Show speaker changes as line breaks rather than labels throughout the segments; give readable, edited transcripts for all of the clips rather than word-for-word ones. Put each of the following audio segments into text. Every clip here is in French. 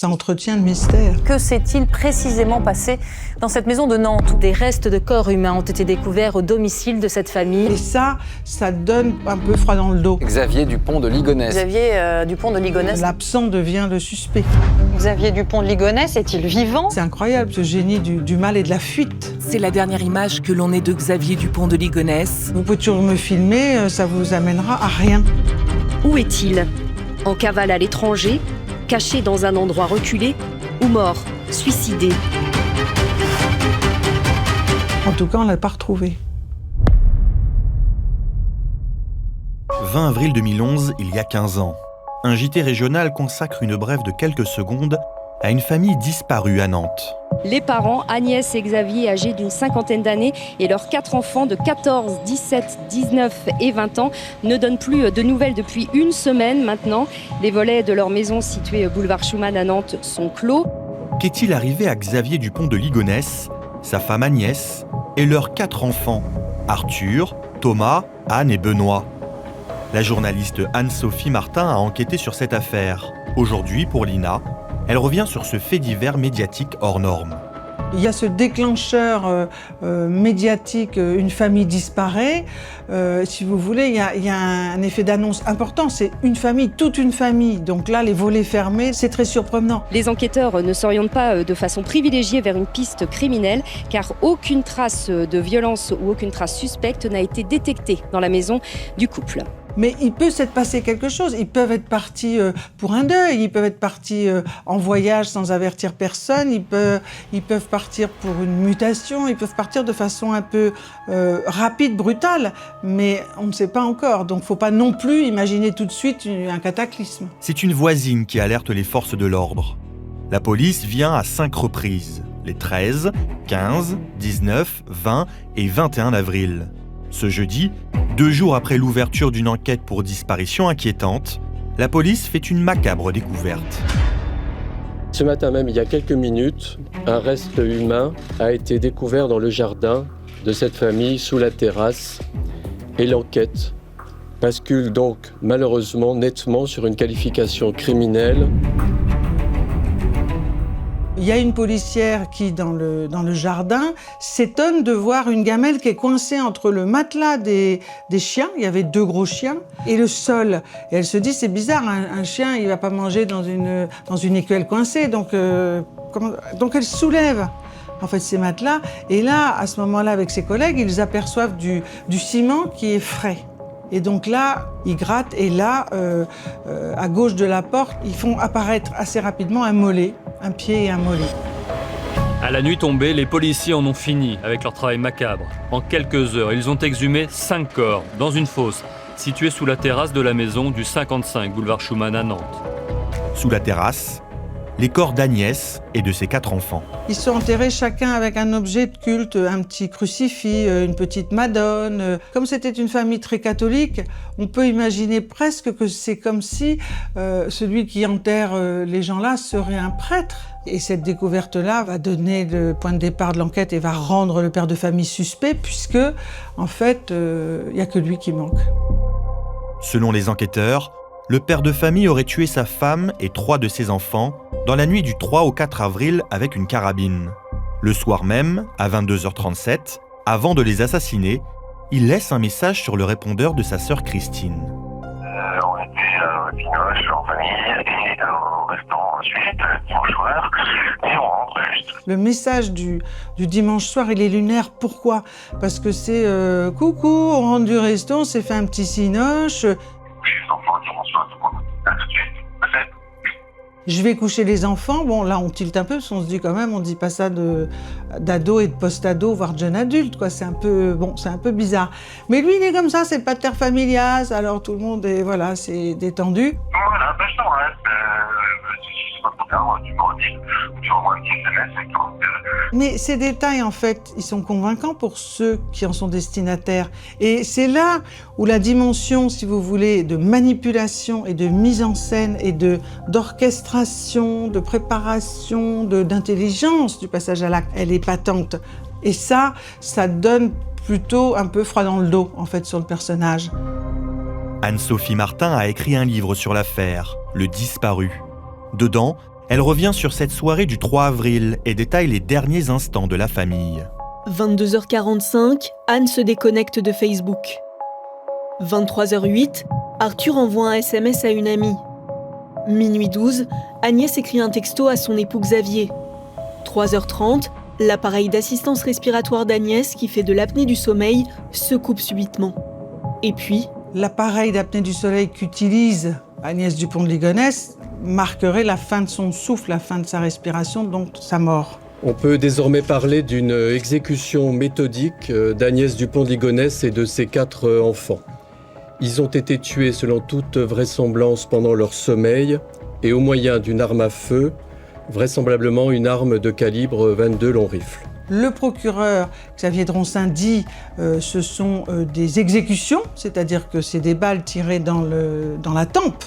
Ça entretient le mystère.
Que s'est-il précisément passé dans cette maison de Nantes où des restes de corps humains ont été découverts au domicile de cette famille?
Et ça donne un peu froid dans le dos.
Xavier Dupont de Ligonnès.
Xavier Dupont de Ligonnès.
L'absent devient le suspect.
Xavier Dupont de Ligonnès est-il vivant?
C'est incroyable, ce génie du mal et de la fuite.
C'est la dernière image que l'on ait de Xavier Dupont de Ligonnès.
Vous pouvez toujours me filmer, ça vous amènera à rien.
Où est-il? En cavale à l'étranger, caché dans un endroit reculé ou mort, suicidé?
En tout cas, on ne l'a pas retrouvé.
20 avril 2011, il y a 15 ans. Un JT régional consacre une brève de quelques secondes à une famille disparue à Nantes.
Les parents, Agnès et Xavier, âgés d'une cinquantaine d'années, et leurs 4 enfants de 14, 17, 19 et 20 ans, ne donnent plus de nouvelles depuis une semaine maintenant. Les volets de leur maison située boulevard Schumann à Nantes sont clos.
Qu'est-il arrivé à Xavier Dupont de Ligonnès, sa femme Agnès et leurs 4 enfants, Arthur, Thomas, Anne et Benoît? La journaliste Anne-Sophie Martin a enquêté sur cette affaire. Aujourd'hui, pour l'INA, elle revient sur ce fait divers médiatique hors norme.
Il y a ce déclencheur médiatique, une famille disparaît. Si vous voulez, il y a un effet d'annonce important. C'est une famille, toute une famille. Donc là, les volets fermés, c'est très surprenant.
Les enquêteurs ne s'orientent pas de façon privilégiée vers une piste criminelle, car aucune trace de violence ou aucune trace suspecte n'a été détectée dans la maison du couple.
Mais il peut s'être passé quelque chose. Ils peuvent être partis pour un deuil, ils peuvent être partis en voyage sans avertir personne, ils peuvent partir pour une mutation, ils peuvent partir de façon un peu rapide, brutale, mais on ne sait pas encore. Donc il ne faut pas non plus imaginer tout de suite un cataclysme.
C'est une voisine qui alerte les forces de l'ordre. La police vient à 5 reprises, les 13, 15, 19, 20 et 21 avril. Ce jeudi, 2 jours après l'ouverture d'une enquête pour disparition inquiétante, la police fait une macabre découverte.
Ce matin même, il y a quelques minutes, un reste humain a été découvert dans le jardin de cette famille sous la terrasse et l'enquête bascule donc malheureusement nettement sur une qualification criminelle.
Il y a une policière qui, dans le jardin, s'étonne de voir une gamelle qui est coincée entre le matelas des chiens, il y avait 2 gros chiens, et le sol. Et elle se dit, c'est bizarre, un chien, il ne va pas manger dans une écuelle coincée. Donc elle soulève en fait ces matelas. Et là, à ce moment-là, avec ses collègues, ils aperçoivent du ciment qui est frais. Et donc là, ils grattent, et là, à gauche de la porte, ils font apparaître assez rapidement un mollet, un pied et un mollet.
À la nuit tombée, les policiers en ont fini avec leur travail macabre. En quelques heures, ils ont exhumé 5 corps dans une fosse située sous la terrasse de la maison du 55 boulevard Schumann à Nantes.
Sous la terrasse, les corps d'Agnès et de ses 4 enfants.
Ils sont enterrés chacun avec un objet de culte, un petit crucifix, une petite madone. Comme c'était une famille très catholique, on peut imaginer presque que c'est comme si celui qui enterre les gens-là serait un prêtre. Et cette découverte-là va donner le point de départ de l'enquête et va rendre le père de famille suspect, puisque, en fait, il n'y a que lui qui manque.
Selon les enquêteurs, le père de famille aurait tué sa femme et 3 de ses enfants dans la nuit du 3 au 4 avril avec une carabine. Le soir même, à 22h37, avant de les assassiner, il laisse un message sur le répondeur de sa sœur Christine.
On était à Pinoche en famille et au restaurant ensuite dimanche soir et on rentre juste.
Le message du dimanche soir, il est lunaire. Pourquoi? Parce que c'est coucou, on rentre du resto, on s'est fait un petit cinoche. Je vais coucher les enfants. Bon, là, on tilte un peu, parce qu'on se dit quand même, on dit pas ça d'ado et de post-ado, voire de jeune adulte, quoi. C'est un peu bizarre. Mais lui, il est comme ça, c'est le pater familias, alors tout le monde est, voilà, c'est détendu.
Voilà, ben je t'embrasse. Si c'est pas trop tard, tu me redis, tu envoies un petit SMS avec ton...
Mais ces détails, en fait, ils sont convaincants pour ceux qui en sont destinataires. Et c'est là où la dimension, si vous voulez, de manipulation et de mise en scène et d'orchestration, de préparation, d'intelligence du passage à l'acte, elle est patente. Et ça donne plutôt un peu froid dans le dos, en fait, sur le personnage.
Anne-Sophie Martin a écrit un livre sur l'affaire, Le Disparu. Dedans, Elle revient sur cette soirée du 3 avril et détaille les derniers instants de la famille.
22h45, Anne se déconnecte de Facebook. 23h08, Arthur envoie un SMS à une amie. Minuit 12, Agnès écrit un texto à son époux Xavier. 3h30, l'appareil d'assistance respiratoire d'Agnès, qui fait de l'apnée du sommeil, se coupe subitement. Et puis,
l'appareil d'apnée du sommeil qu'utilise Agnès Dupont de Ligonnès marquerait la fin de son souffle, la fin de sa respiration, donc sa mort.
On peut désormais parler d'une exécution méthodique d'Agnès Dupont de Ligonnès et de ses 4 enfants. Ils ont été tués selon toute vraisemblance pendant leur sommeil et au moyen d'une arme à feu, vraisemblablement une arme de calibre 22 long rifle.
Le procureur Xavier Droncin dit ce sont des exécutions, c'est-à-dire que c'est des balles tirées dans la tempe,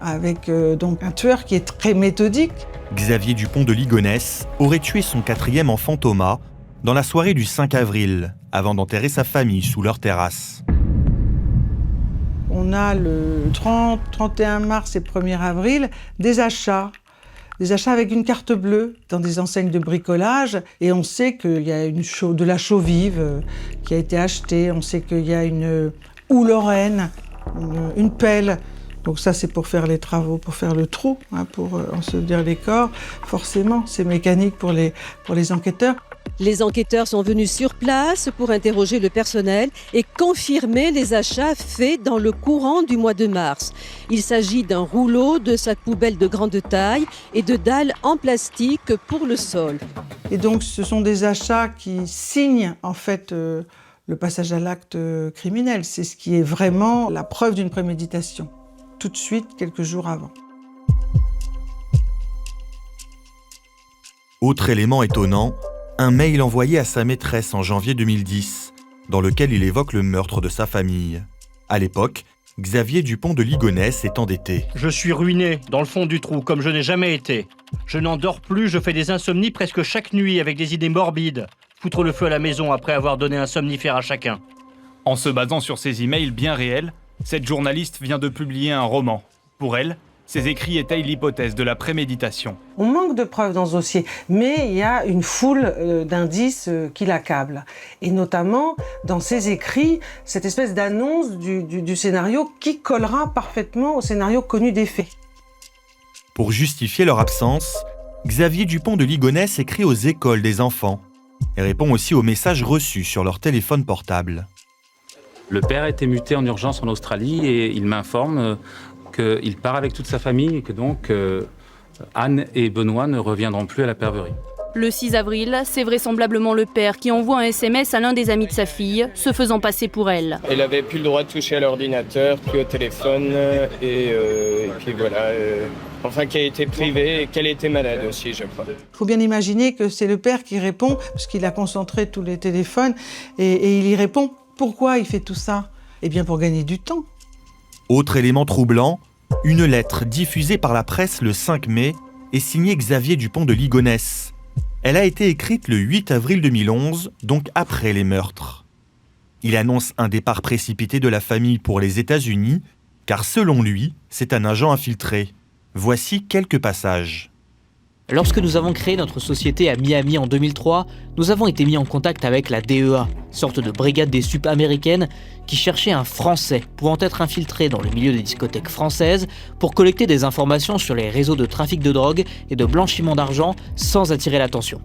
avec donc un tueur qui est très méthodique.
Xavier Dupont de Ligonnès aurait tué son 4e enfant Thomas dans la soirée du 5 avril, avant d'enterrer sa famille sous leur terrasse.
On a le 30, 31 mars et 1er avril des achats avec une carte bleue dans des enseignes de bricolage. Et on sait qu'il y a de la chaux vive qui a été achetée. On sait qu'il y a une houe lorraine, une pelle. Donc ça, c'est pour faire les travaux, pour faire le trou, pour ensevelir les corps. Forcément, c'est mécanique pour les enquêteurs.
Les enquêteurs sont venus sur place pour interroger le personnel et confirmer les achats faits dans le courant du mois de mars. Il s'agit d'un rouleau, de sacs poubelles de grande taille et de dalles en plastique pour le sol.
Et donc ce sont des achats qui signent en fait le passage à l'acte criminel. C'est ce qui est vraiment la preuve d'une préméditation, tout de suite, quelques jours avant.
Autre élément étonnant, un mail envoyé à sa maîtresse en janvier 2010, dans lequel il évoque le meurtre de sa famille. À l'époque, Xavier Dupont de Ligonnès est endetté.
Je suis ruiné, dans le fond du trou, comme je n'ai jamais été. Je n'en dors plus, je fais des insomnies presque chaque nuit avec des idées morbides. Foutre le feu à la maison après avoir donné un somnifère à chacun.
En se basant sur ces emails bien réels, cette journaliste vient de publier un roman. Pour elle, ces écrits étayent l'hypothèse de la préméditation.
On manque de preuves dans ce dossier, mais il y a une foule d'indices qui l'accablent. Et notamment, dans ces écrits, cette espèce d'annonce du scénario qui collera parfaitement au scénario connu des faits.
Pour justifier leur absence, Xavier Dupont de Ligonnès écrit aux écoles des enfants et répond aussi aux messages reçus sur leur téléphone portable.
Le père a été muté en urgence en Australie et il m'informe qu'il part avec toute sa famille et que donc Anne et Benoît ne reviendront plus à la Perverie.
Le 6 avril, c'est vraisemblablement le père qui envoie un SMS à l'un des amis de sa fille, se faisant passer pour elle.
Elle n'avait plus le droit de toucher à l'ordinateur, plus au téléphone, et puis voilà. Enfin, qu'elle était privée et qu'elle était malade aussi, je crois.
Il faut bien imaginer que c'est le père qui répond, parce qu'il a concentré tous les téléphones, et il y répond. Pourquoi il fait tout ça ? Eh bien, pour gagner du temps.
Autre élément troublant, une lettre diffusée par la presse le 5 mai est signée Xavier Dupont de Ligonnès. Elle a été écrite le 8 avril 2011, donc après les meurtres. Il annonce un départ précipité de la famille pour les États-Unis, car selon lui, c'est un agent infiltré. Voici quelques passages.
Lorsque nous avons créé notre société à Miami en 2003, nous avons été mis en contact avec la DEA, sorte de brigade des sup américaines qui cherchait un Français pouvant être infiltré dans le milieu des discothèques françaises pour collecter des informations sur les réseaux de trafic de drogue et de blanchiment d'argent sans attirer l'attention.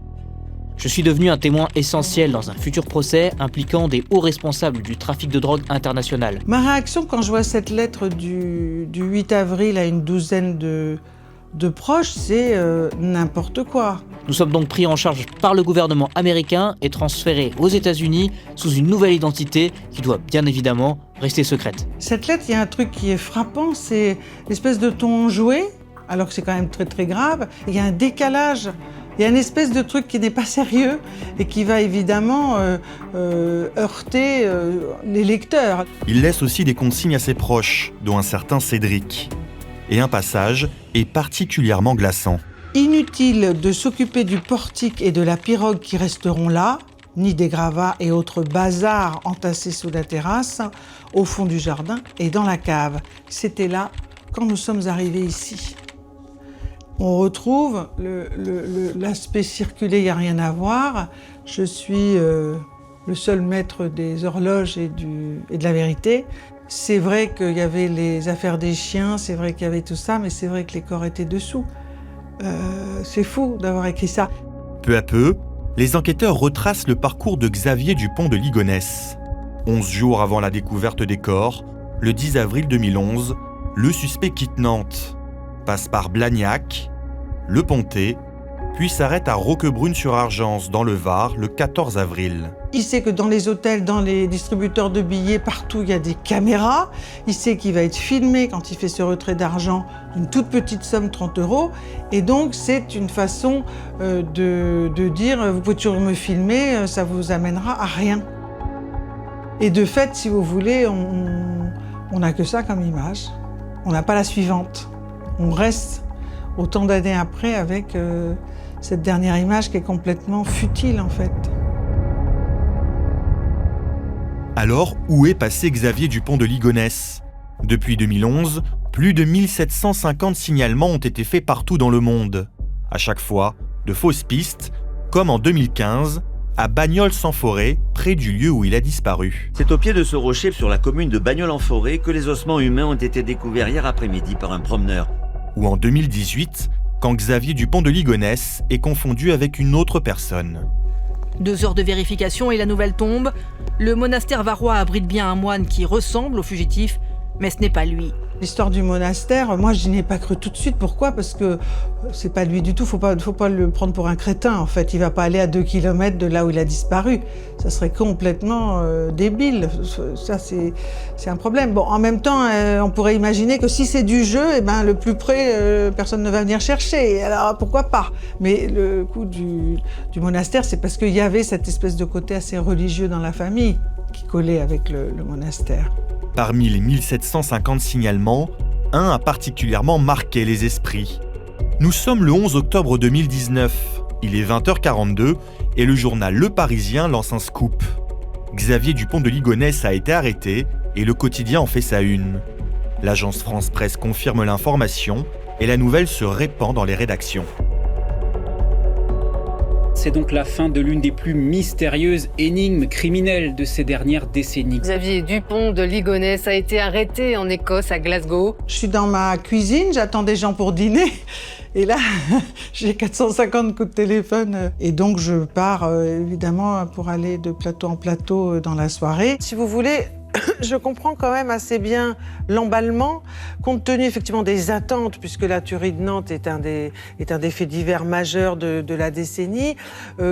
Je suis devenu un témoin essentiel dans un futur procès impliquant des hauts responsables du trafic de drogue international.
Ma réaction quand je vois cette lettre du 8 avril à une douzaine de proches, c'est n'importe quoi.
Nous sommes donc pris en charge par le gouvernement américain et transférés aux États-Unis sous une nouvelle identité qui doit bien évidemment rester secrète.
Cette lettre, il y a un truc qui est frappant, c'est l'espèce de ton enjoué, alors que c'est quand même très très grave. Il y a un décalage, il y a une espèce de truc qui n'est pas sérieux et qui va évidemment heurter les lecteurs.
Il laisse aussi des consignes à ses proches, dont un certain Cédric. Et un passage est particulièrement glaçant.
Inutile de s'occuper du portique et de la pirogue qui resteront là, ni des gravats et autres bazars entassés sous la terrasse, au fond du jardin et dans la cave. C'était là quand nous sommes arrivés ici. On retrouve l'aspect circulé, il n'y a rien à voir. Je suis le seul maître des horloges et de la vérité. C'est vrai qu'il y avait les affaires des chiens, c'est vrai qu'il y avait tout ça, mais c'est vrai que les corps étaient dessous. C'est fou d'avoir écrit ça.
Peu à peu, les enquêteurs retracent le parcours de Xavier Dupont de Ligonnès. 11 jours avant la découverte des corps, le 10 avril 2011, le suspect quitte Nantes, passe par Blagnac, Le Pontet, puis s'arrête à Roquebrune-sur-Argence, dans le Var, le 14 avril.
Il sait que dans les hôtels, dans les distributeurs de billets, partout, il y a des caméras. Il sait qu'il va être filmé quand il fait ce retrait d'argent d'une toute petite somme, 30 €. Et donc, c'est une façon de dire, vous pouvez toujours me filmer, ça vous amènera à rien. Et de fait, si vous voulez, on n'a que ça comme image. On n'a pas la suivante. On reste autant d'années après avec cette dernière image qui est complètement futile en fait.
Alors, où est passé Xavier Dupont de Ligonnès ? Depuis 2011, plus de 1750 signalements ont été faits partout dans le monde. À chaque fois, de fausses pistes, comme en 2015, à Bagnols-en-Forêt, près du lieu où il a disparu.
C'est au pied de ce rocher, sur la commune de Bagnols-en-Forêt, que les ossements humains ont été découverts hier après-midi par un promeneur.
Ou en 2018, quand Xavier Dupont de Ligonnès est confondu avec une autre personne.
2 heures de vérification et la nouvelle tombe. Le monastère varois abrite bien un moine qui ressemble au fugitif, mais ce n'est pas lui.
L'histoire du monastère, moi je n'y ai pas cru tout de suite. Pourquoi ? Parce que c'est pas lui du tout, faut pas le prendre pour un crétin en fait. Il va pas aller à 2 km de là où il a disparu. Ça serait complètement débile. Ça c'est un problème. Bon, en même temps, on pourrait imaginer que si c'est du jeu, eh ben, le plus près, personne ne va venir chercher. Alors pourquoi pas ? Mais le coup du monastère, c'est parce qu'il y avait cette espèce de côté assez religieux dans la famille qui collait avec le monastère.
Parmi les 1750 signalements, un a particulièrement marqué les esprits. Nous sommes le 11 octobre 2019. Il est 20h42 et le journal Le Parisien lance un scoop. Xavier Dupont de Ligonnès a été arrêté et le quotidien en fait sa une. L'agence France Presse confirme l'information et la nouvelle se répand dans les rédactions.
C'est donc la fin de l'une des plus mystérieuses énigmes criminelles de ces dernières décennies.
Xavier Dupont de Ligonnès a été arrêté en Écosse, à Glasgow.
Je suis dans ma cuisine, j'attends des gens pour dîner. Et là, j'ai 450 coups de téléphone. Et donc, je pars évidemment pour aller de plateau en plateau dans la soirée. Si vous voulez, je comprends quand même assez bien l'emballement, compte tenu effectivement des attentes, puisque la tuerie de Nantes est un des faits divers majeurs de la décennie,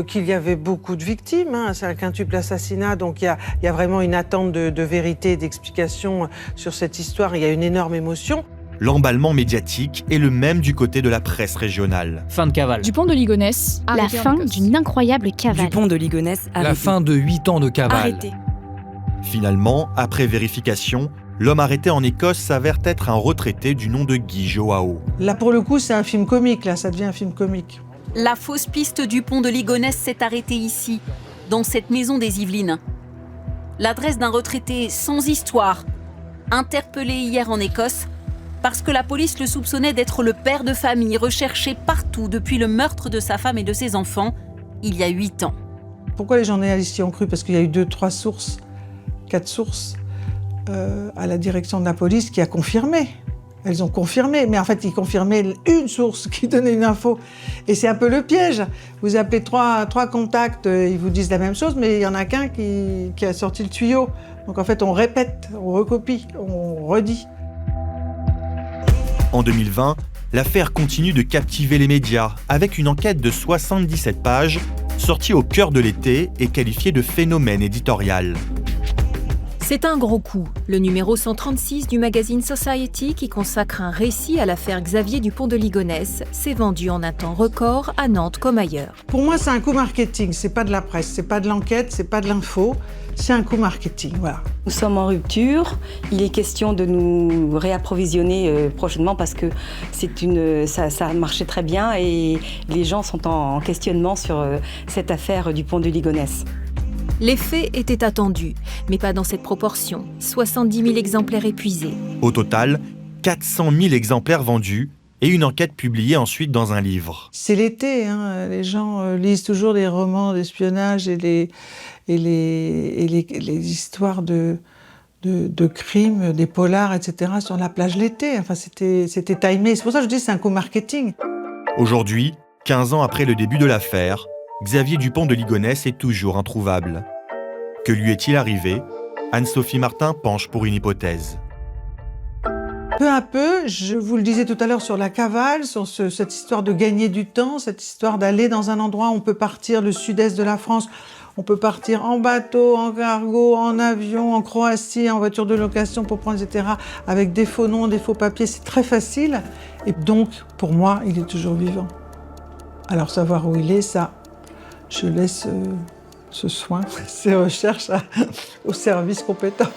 qu'il y avait beaucoup de victimes, hein, c'est un quintuple assassinat, donc il y a vraiment une attente de vérité et d'explication sur cette histoire, il y a une énorme émotion.
L'emballement médiatique est le même du côté de la presse régionale.
Fin de cavale.
Dupont de Ligonnès,
la fin d'une incroyable cavale.
Dupont de Ligonnès, arrêté.
La fin de 8 ans de cavale.
Arrêté.
Finalement, après vérification, l'homme arrêté en Écosse s'avère être un retraité du nom de Guy Joao.
Là, pour le coup, c'est un film comique, là, ça devient un film comique.
La fausse piste Dupont de Ligonnès s'est arrêtée ici, dans cette maison des Yvelines. L'adresse d'un retraité sans histoire, interpellé hier en Écosse, parce que la police le soupçonnait d'être le père de famille recherché partout depuis le meurtre de sa femme et de ses enfants, il y a 8 ans.
Pourquoi les journalistes y ont cru ? Parce qu'il y a eu 2-3 sources, 4 sources à la direction de la police qui a confirmé. Elles ont confirmé, mais en fait, ils confirmaient une source qui donnait une info. Et c'est un peu le piège. Vous appelez 3 contacts, ils vous disent la même chose, mais il y en a qu'un qui a sorti le tuyau. Donc en fait, on répète, on recopie, on redit.
En 2020, l'affaire continue de captiver les médias avec une enquête de 77 pages sortie au cœur de l'été et qualifiée de phénomène éditorial.
C'est un gros coup, le numéro 136 du magazine Society qui consacre un récit à l'affaire Xavier Dupont de Ligonnès s'est vendu en un temps record à Nantes comme ailleurs.
Pour moi, c'est un coup marketing, c'est pas de la presse, c'est pas de l'enquête, c'est pas de l'info, c'est un coup marketing, voilà.
Nous sommes en rupture, il est question de nous réapprovisionner prochainement parce que ça marchait très bien et les gens sont en questionnement sur cette affaire Dupont de Ligonnès.
Les faits étaient attendus, mais pas dans cette proportion. 70 000 exemplaires épuisés.
Au total, 400 000 exemplaires vendus et une enquête publiée ensuite dans un livre.
C'est l'été, hein. Les gens lisent toujours des romans d'espionnage et les histoires de crimes, des polars, etc. sur la plage l'été. Enfin, c'était timé. C'est pour ça que je dis que c'est un coup marketing.
Aujourd'hui, 15 ans après le début de l'affaire, Xavier Dupont de Ligonnès est toujours introuvable. Que lui est-il arrivé ? Anne-Sophie Martin penche pour une hypothèse.
Peu à peu, je vous le disais tout à l'heure sur la cavale, sur cette histoire de gagner du temps, cette histoire d'aller dans un endroit où on peut partir, le sud-est de la France, on peut partir en bateau, en cargo, en avion, en Croatie, en voiture de location pour prendre, etc., avec des faux noms, des faux papiers, c'est très facile. Et donc, pour moi, il est toujours vivant. Alors, savoir où il est, ça, je laisse ce soin, ces recherches aux services compétents.